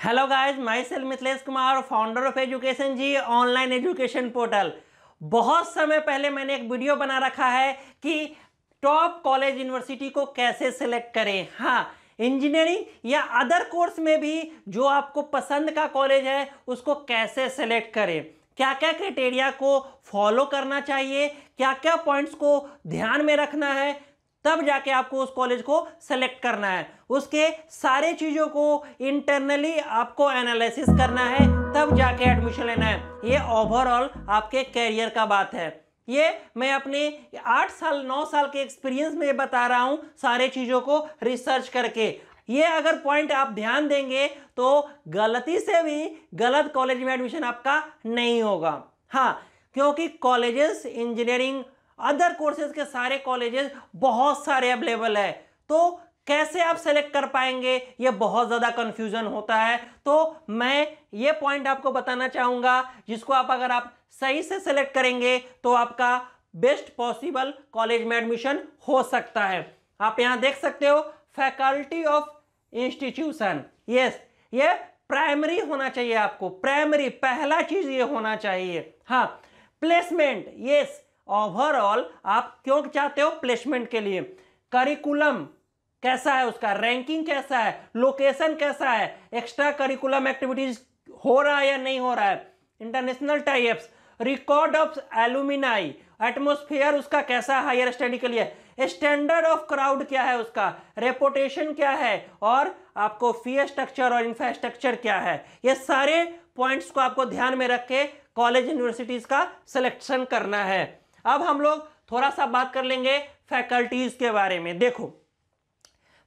Hello guys, myself Mithilesh Kumar, founder of education G online education portal. बहुत समय पहले मैंने एक वीडियो बना रखा है कि टॉप कॉलेज यूनिवर्सिटी को कैसे सिलेक्ट करें। हाँ, इंजीनियरिंग या अदर कोर्स में भी जो आपको पसंद का कॉलेज है उसको कैसे सिलेक्ट करें, क्या क्या क्राइटेरिया को फॉलो करना चाहिए, क्या क्या पॉइंट्स को ध्यान में रखना है, तब जाके आपको उस कॉलेज को सेलेक्ट करना है। उसके सारे चीज़ों को इंटरनली आपको एनालिसिस करना है, तब जाके एडमिशन लेना है। ये ओवरऑल आपके कैरियर का बात है। ये मैं अपने 8 साल 9 साल के एक्सपीरियंस में बता रहा हूँ, सारे चीज़ों को रिसर्च करके। ये अगर पॉइंट आप ध्यान देंगे तो गलती से भी गलत कॉलेज में एडमिशन आपका नहीं होगा। हाँ, क्योंकि कॉलेजेस इंजीनियरिंग अदर कोर्सेज के सारे कॉलेजेस बहुत सारे अवेलेबल है, तो कैसे आप सेलेक्ट कर पाएंगे, ये बहुत ज़्यादा कंफ्यूजन होता है। तो मैं ये पॉइंट आपको बताना चाहूँगा जिसको अगर आप सही से सेलेक्ट करेंगे तो आपका बेस्ट पॉसिबल कॉलेज में एडमिशन हो सकता है। आप यहाँ देख सकते हो फैकल्टी ऑफ इंस्टीट्यूशन। यस, ये प्राइमरी होना चाहिए, आपको प्राइमरी पहला चीज़ ये होना चाहिए। हाँ, प्लेसमेंट, यस, ओवरऑल आप क्यों चाहते हो प्लेसमेंट के लिए, करिकुलम कैसा है, उसका रैंकिंग कैसा है, लोकेशन कैसा है, एक्स्ट्रा करिकुलम एक्टिविटीज हो रहा है या नहीं हो रहा है, international types, record of alumni, atmosphere उसका कैसा है हायर स्टडी के लिए, स्टैंडर्ड ऑफ क्राउड क्या है, उसका रेपुटेशन क्या है, और आपको फी स्ट्रक्चर और इंफ्रास्ट्रक्चर क्या है। ये सारे पॉइंट्स को आपको ध्यान में रख के कॉलेज यूनिवर्सिटीज का सिलेक्शन करना है। अब हम लोग थोड़ा सा बात कर लेंगे फैकल्टीज के बारे में। देखो,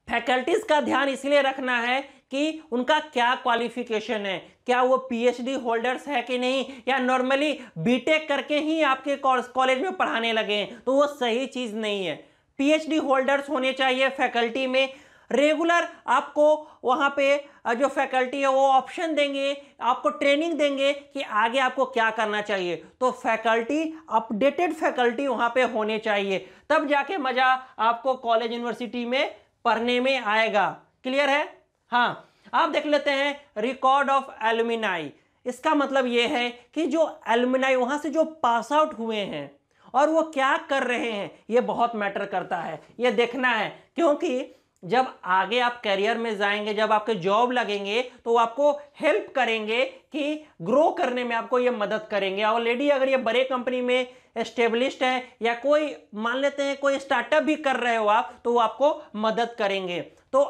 फैकल्टीज का ध्यान इसलिए रखना है कि उनका क्या क्वालिफिकेशन है, क्या वो पीएचडी होल्डर्स है कि नहीं, या नॉर्मली बीटेक करके ही आपके कॉलेज में पढ़ाने लगे हैं, तो वो सही चीज़ नहीं है। पीएचडी होल्डर्स होने चाहिए फैकल्टी में। रेगुलर आपको वहाँ पे जो फैकल्टी है वो ऑप्शन देंगे, आपको ट्रेनिंग देंगे कि आगे आपको क्या करना चाहिए। तो फैकल्टी, अपडेटेड फैकल्टी वहाँ पे होने चाहिए, तब जाके मज़ा आपको कॉलेज यूनिवर्सिटी में पढ़ने में आएगा। क्लियर है? हाँ, आप देख लेते हैं रिकॉर्ड ऑफ एलुमिनाई। इसका मतलब ये है कि जो एलुमिनाई वहाँ से जो पास आउट हुए हैं और वो क्या कर रहे हैं, ये बहुत मैटर करता है, ये देखना है। क्योंकि जब आगे आप करियर में जाएंगे, जब आपके जॉब लगेंगे, तो आपको हेल्प करेंगे कि ग्रो करने में आपको ये मदद करेंगे। ऑलरेडी अगर ये बड़े कंपनी में एस्टेब्लिश्ड है या कोई मान लेते हैं कोई स्टार्टअप भी कर रहे हो आप, तो वो आपको मदद करेंगे। तो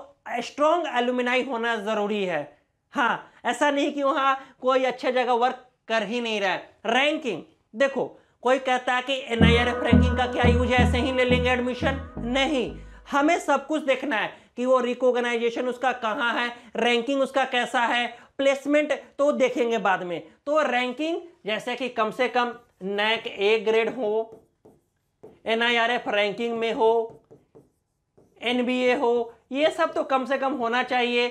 स्ट्रॉन्ग एलुमिनाई होना ज़रूरी है। हाँ, ऐसा नहीं कि वहाँ कोई अच्छे जगह वर्क कर ही नहीं रहा है। रैंकिंग देखो, कोई कहता है कि NIRF रैंकिंग का क्या यूज है, ऐसे ही ले लेंगे एडमिशन, नहीं। हमें सब कुछ देखना है कि वो रिकॉग्नाइजेशन उसका कहाँ है, रैंकिंग उसका कैसा है, प्लेसमेंट तो देखेंगे बाद में। तो रैंकिंग जैसे कि कम से कम NAC A ग्रेड हो, NIRF रैंकिंग में हो, NBA हो, ये सब तो कम से कम होना चाहिए।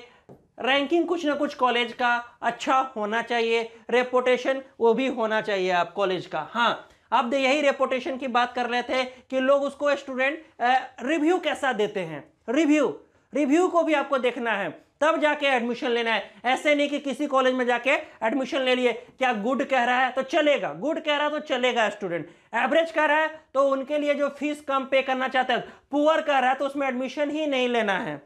रैंकिंग कुछ ना कुछ कॉलेज का अच्छा होना चाहिए, रेपुटेशन वो भी होना चाहिए आप कॉलेज का। हाँ, अब यही रेपुटेशन की बात कर रहे थे कि लोग उसको स्टूडेंट रिव्यू कैसा देते हैं, रिव्यू को भी आपको देखना है, तब जाके एडमिशन लेना है। ऐसे नहीं कि किसी कॉलेज में जाके एडमिशन ले लिए, क्या गुड कह रहा है तो चलेगा, गुड कह रहा है तो चलेगा स्टूडेंट, एवरेज कह रहा है तो उनके लिए जो फीस कम पे करना चाहता है, पुअर कह रहा है तो उसमें एडमिशन ही नहीं लेना है।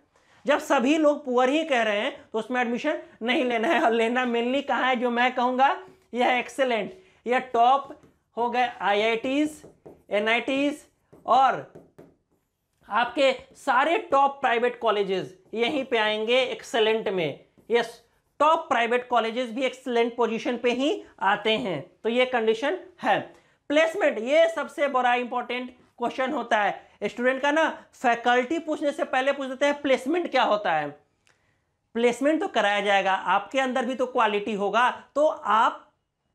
जब सभी लोग पुअर ही कह रहे हैं तो उसमें एडमिशन नहीं लेना है। और लेना मेनली कहाँ है, जो मैं कहूँगा यह एक्सेलेंट, यह टॉप हो गए IITs, NITs और आपके सारे टॉप प्राइवेट कॉलेजेस यहीं पे आएंगे एक्सेलेंट में। यस, टॉप प्राइवेट कॉलेजेस भी एक्सेलेंट पोजीशन पे ही आते हैं, तो ये कंडीशन है। प्लेसमेंट, ये सबसे बड़ा इंपॉर्टेंट क्वेश्चन होता है स्टूडेंट का ना। फैकल्टी पूछने से पहले पूछ देते हैं प्लेसमेंट क्या होता है। प्लेसमेंट तो कराया जाएगा, आपके अंदर भी तो क्वालिटी होगा, तो आप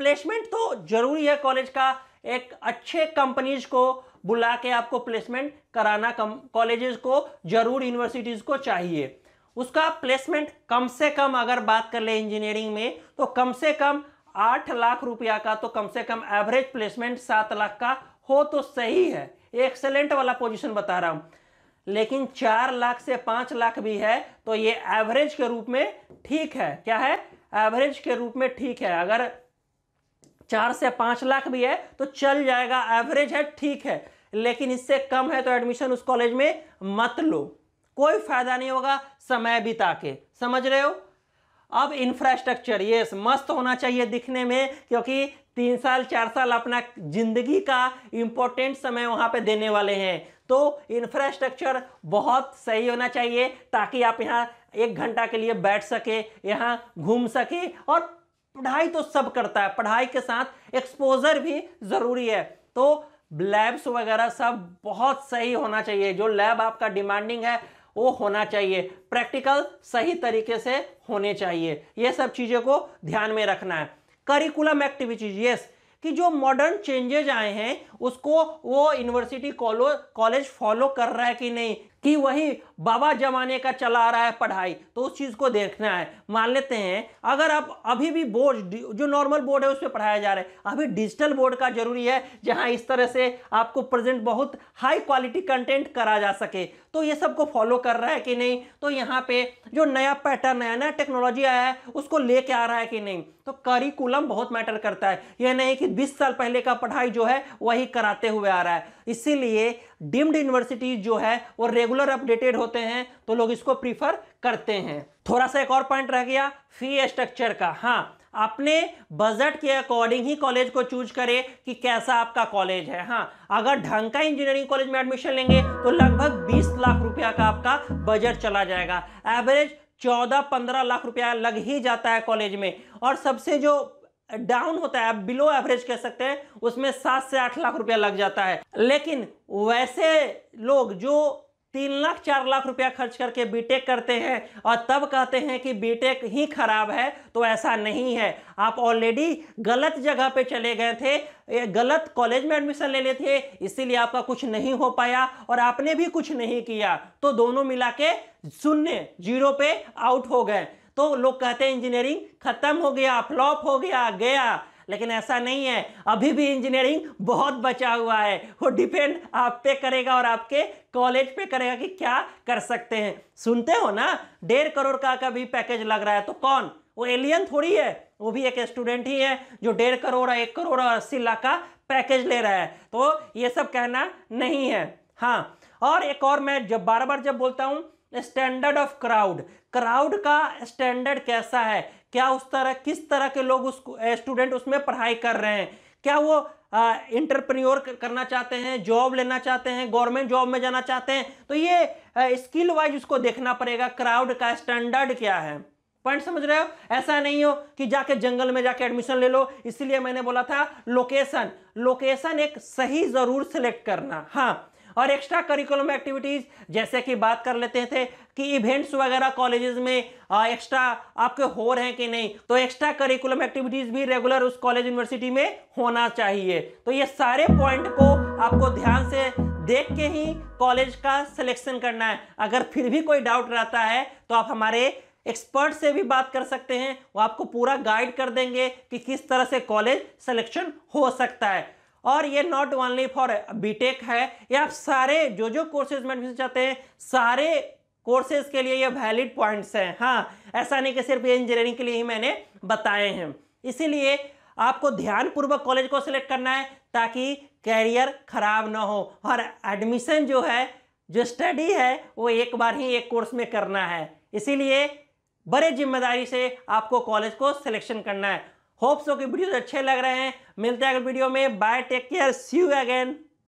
प्लेसमेंट तो जरूरी है। कॉलेज का एक अच्छे कंपनीज को बुला के आपको प्लेसमेंट कराना कॉलेजेस को जरूर, यूनिवर्सिटीज को चाहिए। उसका प्लेसमेंट कम से कम अगर बात कर ले इंजीनियरिंग में तो कम से कम 8 लाख रुपया का, तो कम से कम एवरेज प्लेसमेंट 7 लाख का हो तो सही है। एक्सेलेंट वाला पोजीशन बता रहा हूं। लेकिन 4 लाख से 5 लाख भी है तो ये एवरेज के रूप में ठीक है। क्या है? एवरेज के रूप में ठीक है। अगर 4 से 5 लाख भी है तो चल जाएगा, एवरेज है, ठीक है। लेकिन इससे कम है तो एडमिशन उस कॉलेज में मत लो, कोई फायदा नहीं होगा समय बिता के। समझ रहे हो? अब इंफ्रास्ट्रक्चर, ये मस्त होना चाहिए दिखने में, क्योंकि 3 साल 4 साल अपना जिंदगी का इंपॉर्टेंट समय वहां पे देने वाले हैं। तो इंफ्रास्ट्रक्चर बहुत सही होना चाहिए ताकि आप यहाँ 1 घंटा के लिए बैठ सके, यहाँ घूम सके। और पढ़ाई तो सब करता है, पढ़ाई के साथ एक्सपोजर भी जरूरी है। तो लैब्स वगैरह सब बहुत सही होना चाहिए। जो लैब आपका डिमांडिंग है वो होना चाहिए, प्रैक्टिकल सही तरीके से होने चाहिए। ये सब चीज़ों को ध्यान में रखना है। करिकुलम एक्टिविटीज, यस, कि जो मॉडर्न चेंजेज आए हैं उसको वो यूनिवर्सिटी कॉलेज फॉलो कर रहा है कि नहीं, कि वही बाबा जमाने का चला आ रहा है पढ़ाई, तो उस चीज़ को देखना है। मान लेते हैं अगर आप अभी भी बोर्ड जो नॉर्मल बोर्ड है उस पर पढ़ाया जा रहा है, अभी डिजिटल बोर्ड का जरूरी है जहां इस तरह से आपको प्रेजेंट बहुत हाई क्वालिटी कंटेंट करा जा सके, तो ये सब को फॉलो कर रहा है कि नहीं, तो यहाँ पे जो नया पैटर्न है, नया टेक्नोलॉजी आया है उसको लेके आ रहा है कि नहीं। तो करिकुलम बहुत मैटर करता है। यह नहीं कि 20 साल पहले का पढ़ाई जो है वही कराते हुए आ रहा है। इसीलिए डीम्ड यूनिवर्सिटी जो है वो रेगुलर अपडेटेड होते हैं, तो लोग इसको प्रीफर करते हैं। थोड़ा सा एक और पॉइंट रह गया फी स्ट्रक्चर का। हाँ, अपने बजट के अकॉर्डिंग ही कॉलेज को चूज करें कि कैसा आपका कॉलेज है। हाँ, अगर ढंग का इंजीनियरिंग कॉलेज में एडमिशन लेंगे तो लगभग 20 लाख रुपया का आपका बजट चला जाएगा। एवरेज 14-15 लाख रुपया लग ही जाता है कॉलेज में। और सबसे जो डाउन होता है, आप बिलो एवरेज कह सकते हैं, उसमें 7 से 8 लाख रुपया लग जाता है। लेकिन वैसे लोग जो 3 लाख 4 लाख रुपया खर्च करके बीटेक करते हैं और तब कहते हैं कि बीटेक ही खराब है, तो ऐसा नहीं है। आप ऑलरेडी गलत जगह पे चले गए थे, गलत कॉलेज में एडमिशन ले लिए थे, इसीलिए आपका कुछ नहीं हो पाया और आपने भी कुछ नहीं किया, तो दोनों मिला के शून्य, 0 पे आउट हो गए। तो लोग कहते हैं इंजीनियरिंग खत्म हो गया, फ्लॉप हो गया, लेकिन ऐसा नहीं है। अभी भी इंजीनियरिंग बहुत बचा हुआ है। वो डिपेंड आप पे करेगा और आपके कॉलेज पे करेगा कि क्या कर सकते हैं। सुनते हो ना 1.5 करोड़ का भी पैकेज लग रहा है, तो कौन? वो एलियन थोड़ी है, वो भी एक स्टूडेंट ही है जो 1.5 करोड़ 1 करोड़ और 80 लाख का पैकेज ले रहा है। तो ये सब कहना नहीं है। हाँ, और एक और मैं जब बार बार जब बोलता हूं स्टैंडर्ड ऑफ क्राउड का स्टैंडर्ड कैसा है, क्या किस तरह के लोग उस स्टूडेंट उसमें पढ़ाई कर रहे हैं, क्या वो एंटरप्रेन्योर करना चाहते हैं, जॉब लेना चाहते हैं, गवर्नमेंट जॉब में जाना चाहते हैं, तो ये स्किल वाइज उसको देखना पड़ेगा क्राउड का स्टैंडर्ड क्या है। पॉइंट समझ रहे हो? ऐसा नहीं हो कि जाके जंगल में जाके एडमिशन ले लो। इसलिए मैंने बोला था लोकेशन एक सही जरूर सिलेक्ट करना। हाँ, और एक्स्ट्रा करिकुलम एक्टिविटीज जैसे कि बात कर लेते थे कि इवेंट्स वगैरह कॉलेजेस में एक्स्ट्रा आपके हो रहे हैं कि नहीं, तो एक्स्ट्रा करिकुलम एक्टिविटीज भी रेगुलर उस कॉलेज यूनिवर्सिटी में होना चाहिए। तो ये सारे पॉइंट को आपको ध्यान से देख के ही कॉलेज का सिलेक्शन करना है। अगर फिर भी कोई डाउट रहता है तो आप हमारे एक्सपर्ट से भी बात कर सकते हैं, वो आपको पूरा गाइड कर देंगे कि किस तरह से कॉलेज सिलेक्शन हो सकता है। और ये नॉट ओनली फॉर बीटेक है, ये आप सारे जो कोर्सेज में एडमिशन चाहते हैं सारे कोर्सेज के लिए ये वैलिड पॉइंट्स हैं। हाँ, ऐसा नहीं कि सिर्फ ये इंजीनियरिंग के लिए ही मैंने बताए हैं। इसीलिए आपको ध्यानपूर्वक कॉलेज को सिलेक्ट करना है ताकि कैरियर खराब ना हो। और एडमिशन जो है, जो स्टडी है, वो एक बार ही एक कोर्स में करना है। इसीलिए बड़े जिम्मेदारी से आपको कॉलेज को सिलेक्शन करना है। होप सो कि वीडियो अच्छे लग रहे हैं। मिलते हैं अगले वीडियो में। Bye, take care, see you again.